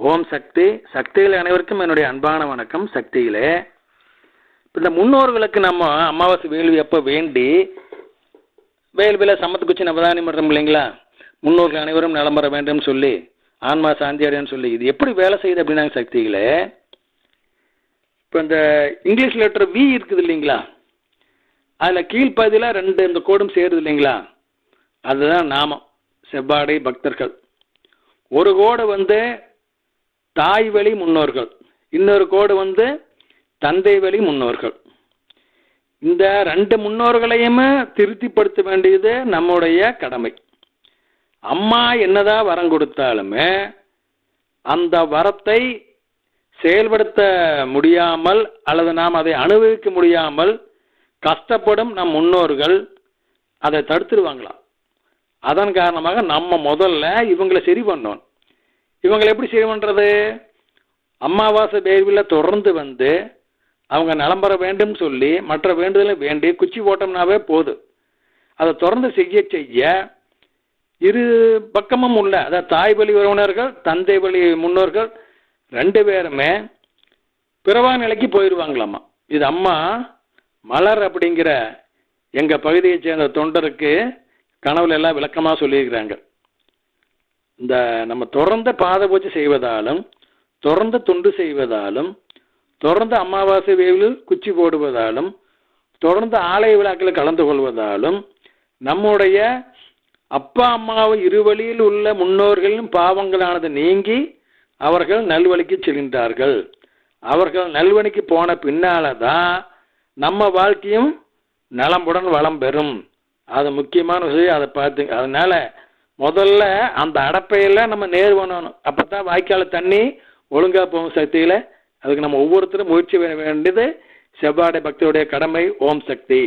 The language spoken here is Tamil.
ஓம் சக்தி. சக்தியில் அனைவருக்கும் என்னுடைய அன்பான வணக்கம். சக்தியிலே இந்த முன்னோர்களுக்கு நம்ம அமாவாசை வேள்வி எப்போ வேண்டி வேள்வியில் சமத்து குச்சி நவதானி பண்ணுறோம் இல்லைங்களா? முன்னோர்கள் அனைவரும் நலம் பெற வேண்டும் சொல்லி, ஆன்மா சாந்தி அடையன்னு சொல்லி, இது எப்படி வேலை செய்யுது அப்படின்னாங்க சக்தியில். இப்போ இந்த இங்கிலீஷ் லெட்டர் வி இருக்குது இல்லைங்களா, அதில் கீழ்ப்பகுதியில் ரெண்டு இந்த கோடும் சேருது இல்லைங்களா, அதுதான் நாமம் செவ்வாடை பக்தர்கள். ஒரு கோடு தாய் வழி முன்னோர்கள், இன்னொரு கோடு தந்தை வழி முன்னோர்கள். இந்த ரெண்டு முன்னோர்களையுமே திருப்திப்படுத்த வேண்டியது நம்முடைய கடமை. அம்மா என்னதான் வரம் கொடுத்தாலுமே அந்த வரத்தை செயல்படுத்த முடியாமல் அல்லது நாம் அதை அனுபவிக்க முடியாமல் கஷ்டப்படும் நம் முன்னோர்கள் அதை தடுத்துருவாங்களாம். அதன் காரணமாக நம்ம முதல்ல இவங்களை சரி பண்ணோம். இவங்களை எப்படி சரி பண்ணுறது? அமாவாசை வேள்வியில் தொடர்ந்து அவங்க நலம் பெற வேண்டும் சொல்லி மற்ற வேண்டுதலை வேண்டி குச்சி போட்டோம்னாவே போதும். அதை தொடர்ந்து செய்ய இரு பக்கமும் உள்ள, அதாவது தாய் வழி உறவினர்கள் தந்தை வழி முன்னோர்கள் ரெண்டு பேருமே பிறவா நிலைக்கு போயிடுவாங்களாமா. இது அம்மா மலர் அப்படிங்கிற எங்கள் பகுதியை சேர்ந்த தொண்டருக்கு கனவுல எல்லாம் விளக்கமாக சொல்லியிருக்கிறாங்க. இந்த நம்ம தொடர்ந்து பாத பூஜை செய்வதாலும், தொடர்ந்து தொண்டு செய்வதாலும், தொடர்ந்து அமாவாசை வேளையில் குச்சி போடுவதாலும், தொடர்ந்து ஆலய விழாக்களில் கலந்து கொள்வதாலும் நம்முடைய அப்பா அம்மாவை இருவழியில் உள்ள முன்னோர்களின் பாவங்களானது நீங்கி அவர்கள் நல்வழிக்கு செல்கின்றார்கள். அவர்கள் நல்வழிக்கு போன பின்னால தான் நம்ம வாழ்க்கையும் நலமுடன் வளம் பெறும். அது முக்கியமான விஷயம். அதை பார்த்து, அதனால முதல்ல அந்த அடப்பையில் நம்ம நேர் பண்ணணும். அப்போ தான் வாய்க்கால தண்ணி ஒழுங்காக போகும் சக்தியில். அதுக்கு நம்ம ஒவ்வொருத்தரும் முயற்சி வேண்டியது செவ்வாடை பக்தியுடைய கடமை. ஓம் சக்தி.